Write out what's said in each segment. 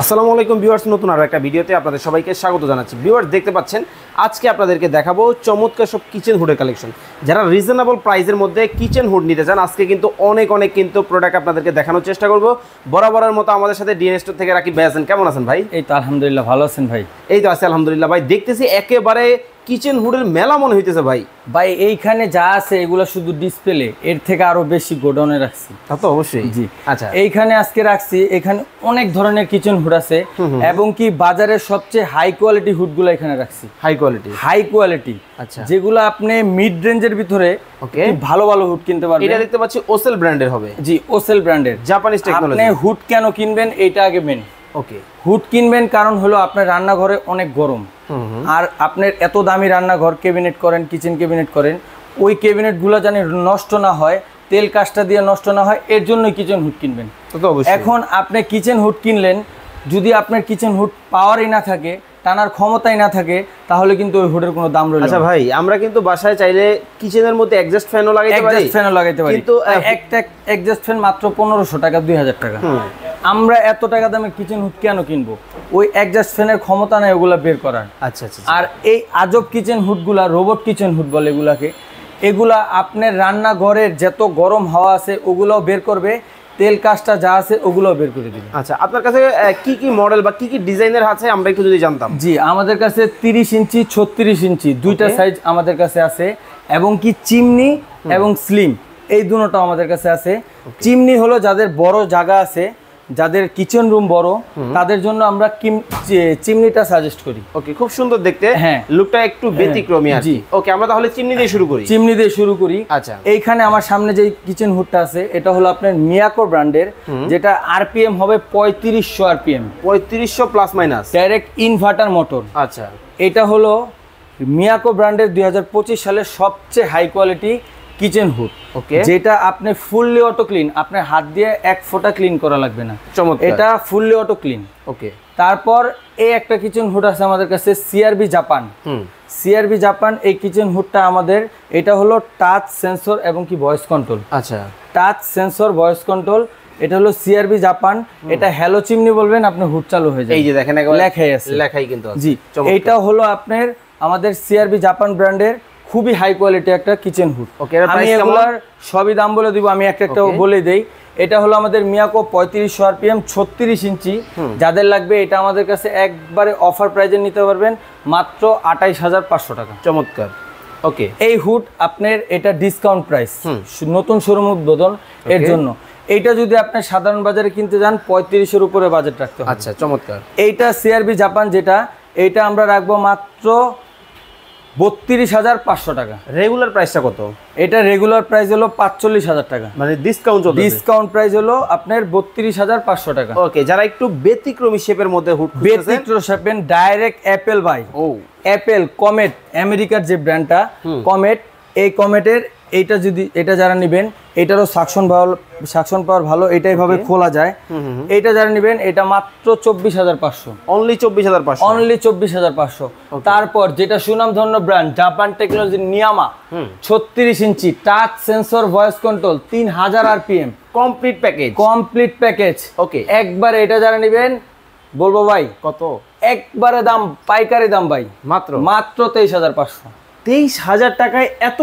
আসসালামু আলাইকুম ভিউয়ার্স, নতুন আরো একটা ভিডিওতে আপনাদের সবাইকে স্বাগত জানাচ্ছি। ভিউয়ার্স, দেখতে পাচ্ছেন আজকে আপনাদেরকে দেখাবো চমৎকার সব কিচেন হুডের কালেকশন। যারা রিজনেবল প্রাইসের মধ্যে কিচেন হুড নিতে চান, আজকে কিন্তু অনেক কিন্তু প্রোডাক্ট আপনাদেরকে দেখানোর চেষ্টা করব। বরাবরের মতো আমাদের সাথে ডিএন স্টোর থেকে রাকিব ভাই আছেন। কেমন আছেন ভাই? এই তো আলহামদুলিল্লাহ, ভালো আছেন ভাই? এই তো আছি আলহামদুলিল্লাহ ভাই। দেখতেছি একেবারে কিচেন হুডের মেলা মনে হইতেছে ভাই। ভাই এইখানে যা আছে এগুলো শুধু ডিসপ্লে, এর থেকে আরো বেশি গোডাউনে রাখছি। তা তো অবশ্যই। জি আচ্ছা, এইখানে আজকে রাখছি। এখানে অনেক ধরনের কিচেন হুড আছে এবং কি বাজারের সবচেয়ে হাই কোয়ালিটি হুডগুলো এখানে রাখছি। High quality. আচ্ছা, যেগুলো আপনি মিড রেঞ্জের ভিতরে ওকে ভালো হুড কিনতে পারবেন। এটা দেখতে পাচ্ছি ওসেল ব্র্যান্ডের হবে। জি, ওসেল ব্র্যান্ডের জাপানিজ টেকনোলজি। আপনি হুড কেন কিনবেন এটা আগে মেন। ওকে, হুড কিনবেন কারণ হলো আপনার রান্নাঘরে অনেক গরম, আর আপনার এত দামি রান্নাঘর ক্যাবিনেট করেন, কিচেন ক্যাবিনেট করেন, ওই ক্যাবিনেটগুলো জানি নষ্ট না হয়, তেল কাজটা দিয়ে নষ্ট না হয়, এর জন্যই কিচেন হুড কিনবেন। এখন আপনি কিচেন হুড কিনলেন, যদি আপনার কিচেন হুড পাওয়ারই না থাকে, টানার ক্ষমতাই না থাকে, তাহলে কিন্তু ওই হুডের কোনো দাম রইল না। আচ্ছা ভাই, আমরা কিন্তু বাসায় চাইলে কিচেনের মধ্যে এক্সস্ট ফ্যানও লাগাইতে পারি, কিন্তু একটা এক্সস্ট ফ্যান মাত্র 1500 টাকা 2000 টাকা। আমরা এত টাকা দামে কিচেন হুড কেন কিনবো? ওই এক্সস্ট ফ্যানের ক্ষমতা নাই ওগুলা বের করার। আচ্ছা। আর এই আজব কিচেন হুডগুলা, রোবট কিচেন হুড বলে এগুলাকে, এগুলা আপনার রান্নাঘরের যত গরম হাওয়া আছে ওগুলাও বের করবে, তেল কাজটা যা আছে ওগুলোও বের করে দিবে। আচ্ছা, আপনার কাছে কি মডেল বা কি ডিজাইনের আছে আমরা একটু যদি জানতাম। জি, আমাদের কাছে 30 ইঞ্চি 36 ইঞ্চি দুইটা সাইজ আমাদের কাছে আছে, এবং কি চিমনি এবং স্লিম এই দুটোটাও আমাদের কাছে আছে। চিমনি হলো যাদের বড় জায়গা আছে, যাদের কিচেন রুম বড়, তাদের জন্য আমরা চিমনিটা সাজেস্ট করি। ওকে, খুব সুন্দর দেখতে। হ্যাঁ, লুকটা একটু ব্যতিক্রমী আর কি। ওকে, আমরা তাহলে চিমনি দিয়ে শুরু করি। আচ্ছা, এইখানে আমার সামনে যে কিচেন হুডটা আছে এটা হলো আপনার মিয়াকো ব্র্যান্ডের, যেটা আরপিএম হবে 3500 RPM, 3500 plus minus, direct inverter motor. আচ্ছা, এটা হলো মিয়াকো ব্র্যান্ডের 2025 সালের সবচেয়ে হাই কোয়ালিটি কিচেন হুড। ওকে, যেটা আপনি ফুললি অটো ক্লিন, আপনার হাত দিয়ে এক ফোঁটা ক্লিন করা লাগবে না। চমৎকার, এটা ফুললি অটো ক্লিন। ওকে, তারপর এই একটা কিচেন হুড আছে আমাদের কাছে সিআরবি জাপান। সিআরবি জাপান এই কিচেন হুডটা আমাদের, এটা হলো টাচ সেন্সর এবং কি ভয়েস কন্ট্রোল। আচ্ছা, টাচ সেন্সর ভয়েস কন্ট্রোল, এটা হলো সিআরবি জাপান। এটা হ্যালো চিমনি বলবেন, আপনি হুড চালু হয়ে যাবে। এই যে দেখেন লেখাই কিন্তু আছে। জি, এটা হলো আপনার আমাদের সিআরবি জাপান ব্র্যান্ডের খুবই হাই কোয়ালিটি একটা কিচেন হুড। আমি এগুলার সবই দাম বলে দিব, আমি একটা বলে দেই। এটা হলো আমাদের মিয়াকো 3500 আরপিএম 36 ইঞ্চি। যাদের লাগবে এটা আমাদের কাছে একবারে অফার প্রাইজে নিতে পারবেন, মাত্র 28500 টাকা। চমৎকার। ওকে, এই হুড আপনার এটা ডিসকাউন্ট প্রাইস, নতুন শোরুম উদ্বোধন এর জন্য। এইটা যদি আপনি সাধারণ বাজারে কিনতে যান 3500 এর উপরে বাজেট রাখতে হবে। আচ্ছা, চমৎকার। এইটা সিআরবি জাপান যেটা, এইটা আমরা রাখবো মাত্র 32500 টাকা। রেগুলার প্রাইসটা কত? এটা রেগুলার প্রাইস হলো 45000 টাকা, মানে ডিসকাউন্ট প্রাইস হলো আপনার 32500 টাকা। ওকে, যারা একটু ব্যতিক্রমী শেপের মধ্যে হুড খুঁজতেছেন, ব্যতিক্রম শেপের ডাইরেক্ট অ্যাপেল ভাই। অ্যাপেল কমেট, আমেরিকার যে ব্র্যান্ডটা কমেট, এই কমেটের এইটা যদি এটা যারা নেবেন, এটারও সাকশন পাওয়ার ভালো, এটাই ভাবে খোলা যায়। এটা যারা নেবেন এটা মাত্র 24500, অনলি 24500। তারপর যেটা সুনামধন্য ব্র্যান্ড জাপান টেকনোলজি নিয়ামা 36 inch touch sensor voice control 3000 RPM, complete package. Okay, একবার এটা যারা নেবেন বলবো ভাই কত, একবারে দাম পাইকারি দাম ভাই মাত্র 23500। 23000 টাকায় এত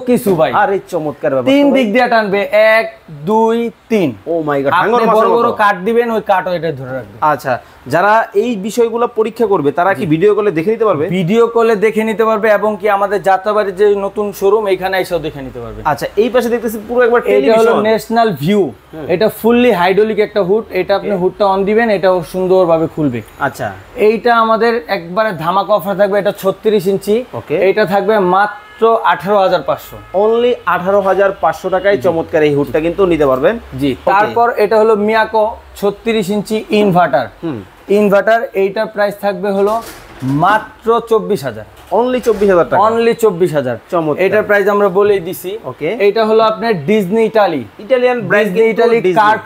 কিছু ভাই। আরে চমৎকার ব্যাপার। 3 দিক দিয়ে টানবে, 1 2 3। ও মাই গড, আপনি বড় বড় কাট দিবেন, ওই কাটও এটা ধরে রাখবে। আচ্ছা, যারা এই বিষয়গুলো পরীক্ষা করবে তারা কি ভিডিও কলে দেখে নিতে পারবে? ভিডিও কলে দেখে নিতে পারবে, এবং কি আমাদের যাত্রাবাড়ির যে নতুন শোরুম এখানে এসেও দেখে নিতে পারবে। আচ্ছা, এই পাশে দেখতেছি পুরো একবার টেলিভিশন, এটা হলো ন্যাশনাল ভিউ। এটা ফুললি হাইড্রোলিক একটা হুড। এটা আপনি হুডটা অন দিবেন, এটাও সুন্দরভাবে খুলবে। আচ্ছা, এইটা আমাদের একবারে ধামাকা অফার থাকবে। এটা 36 ইঞ্চি। এইটা থাকবে মাত্র 18500, অনলি 18500 টাকায় চমৎকার এই হুডটা কিন্তু নিতে পারবেন। জি, তারপর এটা হলো মিয়াকো 36 ইঞ্চি ইনভার্টার। এইটার প্রাইস থাকবে হলো মাত্র 24000, অনলি 24000 টাকা, অনলি 24000। এটার প্রাইস আমরা বলেই দিছি। ওকে, এটা হলো আপনার ডিজনি ইটালিয়ান কার্ড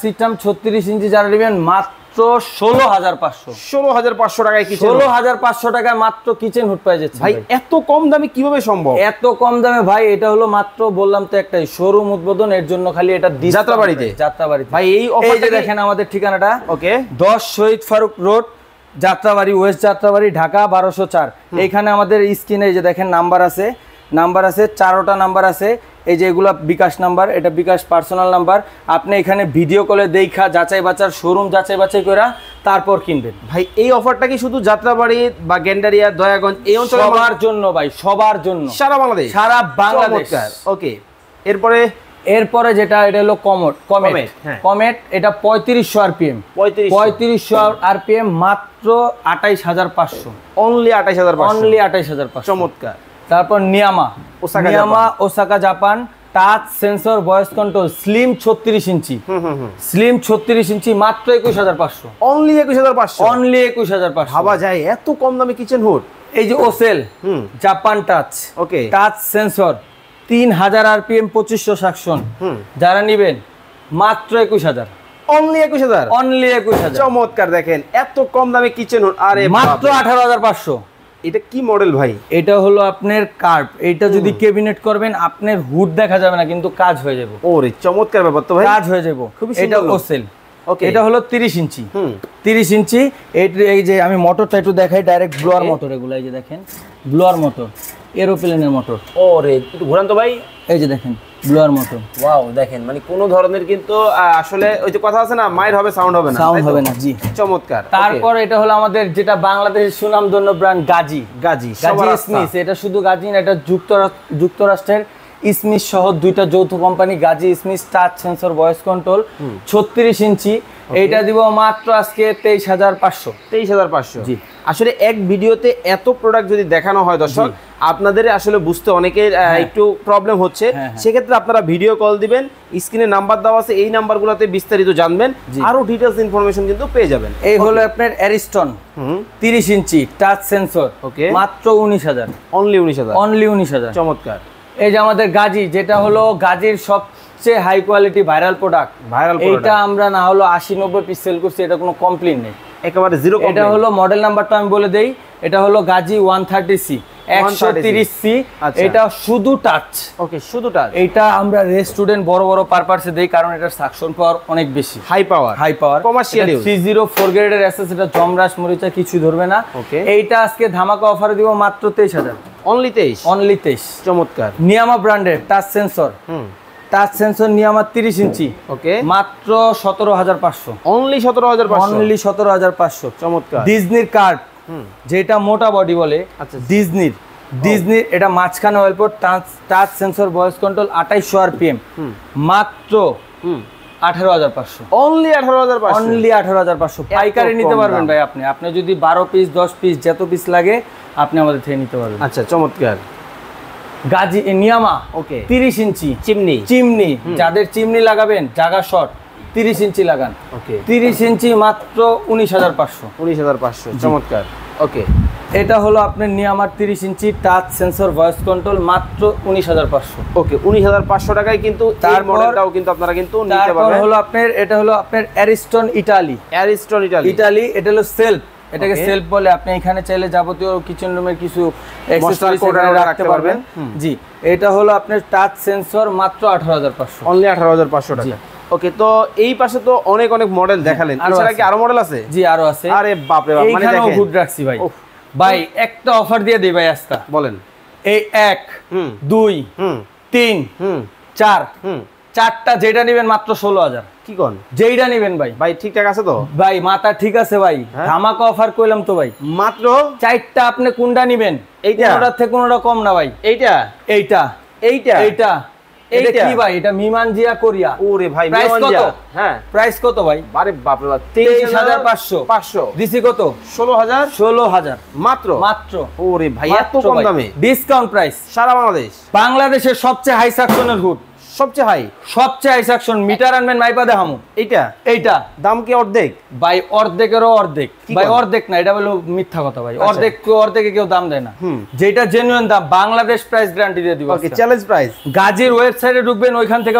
সিস্টেম 36 ইঞ্চি যারা নেবেন মাত্র মাত্র 16,500। 16,500 টাকায় কিচেন 16,500 টাকায় মাত্র কিচেন হুড পেয়ে যাচ্ছে ভাই। এত কম দামে কিভাবে সম্ভব? এত কম দামে ভাই, এটা হলো মাত্র বললাম তো একটাই শোরুম উদ্বোধন, এর জন্য খালি এটা যাত্রাবাড়িতে ভাই। এই অফারটা দেখেন আমাদের ঠিকানাটা, ওকে 10 শহীদ ফারুক রোড, যাত্রাবাড়ি, ওয়েস্ট যাত্রাবাড়ি, ঢাকা 1204। এইখানে আমাদের স্ক্রিনে এই যে দেখেন নাম্বার আছে 4টা নাম্বার আছে। এই যে এগুলা বিকাশ নাম্বার, এটা বিকাশ পার্সোনাল নাম্বার। আপনি এখানে ভিডিও কলে দেখা যাচাই বাছার, শোরুম যাচাই বাছাই করে তারপর কিনবেন ভাই। এই অফারটা কি শুধু যাত্রাবাড়ি বা গেন্ডারিয়া, দয়াগঞ্জ এই অঞ্চলে? সবার জন্য ভাই, সবার জন্য, সারা বাংলাদেশ, সারা বাংলাদেশ। ওকে, এরপরে যেটা এটা হলো কমেট, এটা 3500 আরপিএম, 3500 আরপিএম, মাত্র 28,500, অনলি 28,500। চমৎকার। তারপর নিয়ামা Osaka Japan, touch sensor voice control, slim 36 inch, slim 36 inch, মাত্র 21,500, অনলি 21,500। ভাবা যায় এত কম দামে কিচেন হুড। এই যে ওসেল জাপান টাচ, ওকে, টাচ সেন্সর 3000 আরপিএম, 2500 সাকশন, যারা নেবেন মাত্র 21,000, অনলি 21,000। চমৎকার। দেখেন এত কম দামে কিচেন হুড, আরে মাত্র 18,500। এটা কি মডেল ভাই? এটা হলো আপনার কার্ভ। এটা যদি ক্যাবিনেট করবেন আপনার হুড দেখা যাবে না, কিন্তু কাজ হয়ে যাবে। ওরে চমৎকার ব্যাপার তো ভাই, কাজ হয়ে যাবে। এটা ওসেল, ওকে, এটা হলো 30 ইঞ্চি, 30 ইঞ্চি। এই যে আমি মোটরটা একটু দেখাই, ডাইরেক্ট ব্লোয়ার মোটর এগুলো। এই যে দেখেন ব্লোয়ার মোটর, এরোপ্লেনের মোটর। ওরে একটু ঘোরান তো ভাই। এই যে দেখেন ব্লোয়ার মোটর, ওয়াও। দেখেন মানে কোনো ধরনের কিন্তু আসলে ওই যে কথা আছে না, মাইর হবে সাউন্ড হবে না, জি চমৎকার। তারপর এটা হলো আমাদের যেটা বাংলাদেশের সুনামধন্য ব্র্যান্ড গাজী স্মিথ। এটা শুধু গাজী না, এটা যুক্তরাষ্ট্রের স্মিথ সহ 2টা যৌথ company, Gazi Smith, touch sensor voice control, 36 ইঞ্চি। এইটা দিব মাত্র আজকে 23,500। জি, আসলে এক ভিডিওতে এত প্রোডাক্ট যদি দেখানো হয় দর্শক, আপনাদের আসলে বুঝতে অনেকের একটু প্রবলেম হচ্ছে। সেক্ষেত্রে আপনারা ভিডিও কল দিবেন, স্ক্রিনে নাম্বার দেওয়া আছে, এই নাম্বারগুলোতে বিস্তারিত জানবেন, আরো ডিটেইলস ইনফরমেশন কিন্তু পেয়ে যাবেন। এই হলো আপনার অ্যারিস্টন 30 ইঞ্চি টাচ সেন্সর, ওকে, মাত্র 19,000, অনলি 19,000। চমৎকার। এই যে আমাদের গাজী, যেটা হলো গাজীর সবচেয়ে হাই কোয়ালিটি ভাইরাল প্রোডাক্ট। এইটা আমরা না হলো 80-90 পিস সেল করছি, এটা কোনো কমপ্লেইন নেই, একেবারে জিরো। এটা হলো মডেল নাম্বারটা আমি বলে দেই, এটা হলো গাজী 130C 130C। এটা শুধু টাচ, ওকে, শুধু টাচ। এটা আমরা রেস্টুরেন্ট বড় বড় পারপাসে দেই, কারণ এটার সাকশন পাওয়ার অনেক বেশি, হাই পাওয়ার কমার্শিয়াল ইউজ। 304 গ্রেডের এসএস, এটা জমরাস মরিচা কিছু ধরবে না। এইটা আজকে ধামাকা অফারে দিব মাত্র 23,000, অনলি 23। চমৎকার। নিয়ামা ব্র্যান্ডের টাচ সেন্সর নিয়ামা 30 ইঞ্চি, ওকে, মাত্র 17,500, অনলি 17,500। চমৎকার। ডিজনির কার্ড, যেটা মোটা বডি বলে, আচ্ছা, ডিজনির এটা মাঝখানে ওয়েলপোর্ট, touch sensor voice control, 2800 RPM, মাত্র 18,500, অনলি 18,500। পাইকারি নিতে পারবেন ভাই। আপনি যদি 12 পিস 10 পিস যত পিস লাগে আপনি আমাদের থেকে নিতে পারবেন। আচ্ছা, চমৎকার। গাজী নিয়ামা, ওকে, 30 ইঞ্চি চিমনি, যাদের চিমনি লাগাবেন, জায়গা শর্ট, 30 ইঞ্চি লাগান, ওকে, 30 ইঞ্চি, মাত্র 19,500। চমৎকার। ওকে, এটা হলো আপনার নিয়ামার 30 ইঞ্চি টাচ সেন্সর ভয়েস কন্ট্রোল, মাত্র 19,500। ওকে, 19,500 টাকায় কিন্তু তার মডেলটাও কিন্তু আপনারা কিন্তু নিতে পারবেন। হলো আপনার, এটা হলো আপনার অ্যারিস্টন ইটালি। এটা হলো সেলফ, এটাকে সেলফ বলে। আপনি এখানে চাইলে যাবতীয় কিচেন রুমের কিছু অ্যাকসেসরিজ রাখতে পারবেন। জি, এটা হলো আপনার টাচ সেন্সর, মাত্র 18,500, অনলি 18,500 টাকা। ওকে, তো এই পাশে তো অনেক মডেল দেখালেন, এছাড়া কি আরো মডেল আছে? জি, আরো আছে। আরে বাপ রে বাপ, মানে দেখেন হুড রাখছি ভাই। একটা অফার দিয়ে দেই ভাই আজকে, বলেন। এই 1 2 3 4 চারটা যেটা নেবেন মাত্র 16,000। কি কোন? যেইটা নেবেন ভাই ঠিকঠাক আছে তো ভাই? মাথা ঠিক আছে ভাই, ধামাকা অফার কইলাম তো ভাই। মাত্র 4টা আপনি কোনটা নেবেন? এইটা, কোনটার থেকে কোনটা কম না ভাই। এইটা এটা কি ভাই? এটা মিমানজিয়া কোরিয়া। ওরে ভাই, মিমানজিয়া। হ্যাঁ, প্রাইস কত ভাই? আরে বাপ রে বাপ, 23,500। দিছি কত? 16,000 মাত্র। ওরে ভাই, এত কম দামে ডিসকাউন্ট প্রাইস। সারা বাংলাদেশের সবচেয়ে হাই সাকশনের হুড, সবচেয়ে হাই সাকশন। মিটার আনবেন, মাইপা দেখামু। এইটা দাম কি অর্ধেক ভাই? অর্ধেকেরও অর্ধেক ভাই। অর্ধেক না, এটা হলো মিথ্যা কথা ভাই। অর্ধেকে কেউ দাম দেয় না। যেটা জেনুইন দাম, বাংলাদেশ প্রাইস গ্যারান্টি দিয়ে দিব। ওকে, চ্যালেঞ্জ প্রাইস। গাজীর ওয়েবসাইটে ঢুকবেন, ওইখান থেকে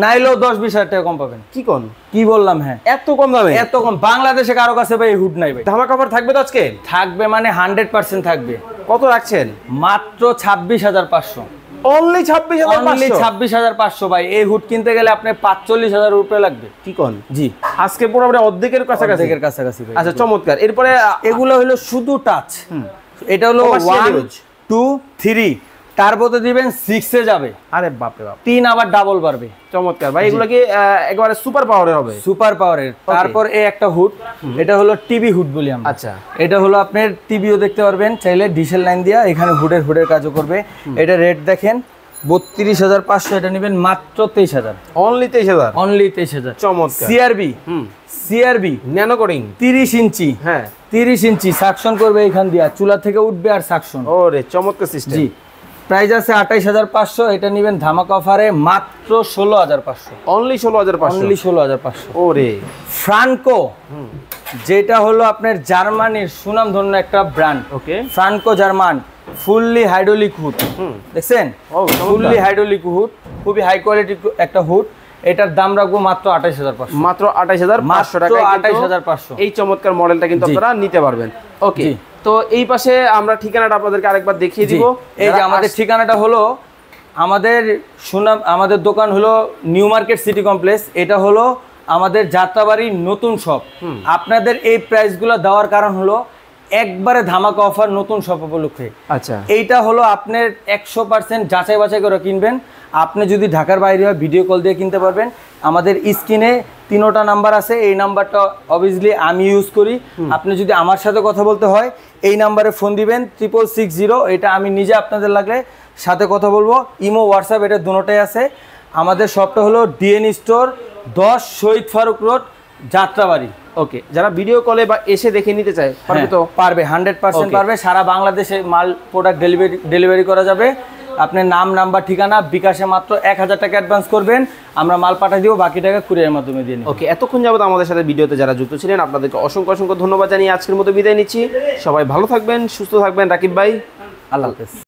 নাইলেও 10-20 হাজার টাকা কম পাবেন। কি কোন, কি বললাম? হ্যাঁ, এত কম দামে? এত কম বাংলাদেশে কারো কাছে ভাই এই হুড নাই ভাই। ধামাকা অফার থাকবে তো আজকে? থাকবে মানে 100% থাকবে। কত রাখছেন? মাত্র 26,500। অনলি 26,500 ভাই। এই হুড কিনতে গেলে আপনার 45,000 রুপিয়া লাগবে। কি কোন? জি, আজকে পুরো অর্ধেকের কাছাকাছি ভাই। আচ্ছা, চমৎকার। এরপরে এগুলো হলো শুধু টাচ। এটা হলো 1 2 3, টার্বোতে দিবেন 6 এ যাবে। আরে বাপ রে বাপ, 3 আবার ডাবল বাড়বে। চমৎকার ভাই। এগুলো কি একেবারে সুপার পাওয়ারের হবে? সুপার পাওয়ারের। তারপর এই একটা হুড, এটা হলো টিভি হুড বলি আমরা। আচ্ছা, এটা হলো আপনার টিভিও দেখতে পারবেন চাইলে, ডিশেল লাইন দিয়া এখানে হুডের কাজও করবে। এটা রেট দেখেন 32,500, এটা নেবেন মাত্র 23,000। অনলি 23,000? অনলি 23,000। চমৎকার। সিআরবি ন্যানো কোডিং 30 ইঞ্চি। হ্যাঁ, 30 ইঞ্চি সাকশন করবে এখান দিয়া, চুলা থেকে উঠবে আর সাকশন। ওরে চমৎকার সিস্টেম। জি, প্রাইস আছে 28,500। এটা নেবেন ধামাকা অফারে মাত্র 16,500। অনলি 16,500? অনলি 16,500। ওরে ফ্রানকো, যেটা হলো আপনার জার্মানির সুনামধন্য একটা ব্র্যান্ড। ওকে, ফ্রানকো জার্মান, ফুললি হাইড্রোলিক হুড। দেখছেন? ফুললি হাইড্রোলিক হুড, খুবই হাই কোয়ালিটি একটা হুড। এটার দাম রাখবো মাত্র 28,500। মাত্র 28,500 টাকা। 28,500 এই চমৎকার মডেলটা কিন্তু আপনারা নিতে পারবেন। ওকে, তো এই পাশে আমরা ঠিকানাটা আপনাদেরকে আরেকবার দেখিয়ে দিব। এই যে আমাদের ঠিকানাটা হলো, আমাদের দোকান হলো নিউ মার্কেট সিটি কমপ্লেক্স। এটা হলো আমাদের যাত্রাবাড়ির নতুন শপ। আপনাদের এই প্রাইসগুলো দেওয়ার কারণ হলো একবারে ধামাকা অফার নতুন শপ উপলক্ষে। আচ্ছা, এইটা হলো আপনার 100% যাচাই বাছাই করে কিনবেন। আপনি যদি ঢাকার বাইরে হয় ভিডিও কল দিয়ে কিনতে পারবেন। আমাদের স্ক্রিনে 3টা নাম্বার আছে, এই নাম্বারটা অবভিয়াসলি আমি ইউজ করি। আপনি যদি আমার সাথে কথা বলতে হয় এই নাম্বারে ফোন দিবেন 6660। এটা আমি নিজে আপনাদের লাগলে সাথে কথা বলবো। ইমো, হোয়াটসঅ্যাপ এটা দুটোটাই আছে। আমাদের শপটা হলো ডিএন স্টোর, 10 শহীদ ফারুক রোড, যাত্রাবাড়ি। ওকে, যারা ভিডিও কলে বা এসে দেখে নিতে চায় পারবে তো? পারবে, 100% পারবে। সারা বাংলাদেশে মাল প্রোডাক্ট ডেলিভারি করা যাবে। আপনার নাম, নাম্বার, ঠিকানা, বিকাশে মাত্র 1000 টাকা অ্যাডভান্স করবেন, আমরা মাল পাঠিয়ে দিব, বাকি টাকা কুরিয়ারের মাধ্যমে দিয়ে নিব। ওকে, এতক্ষণ যাবত আমাদের সাথে ভিডিওতে যারা যুক্ত ছিলেন আপনাদেরকে অসংখ্য ধন্যবাদ জানিয়ে আজকের মতো বিদায় নিচ্ছি। সবাই ভালো থাকবেন, সুস্থ থাকবেন। রাকিব ভাই, আল্লাহ হাফেজ।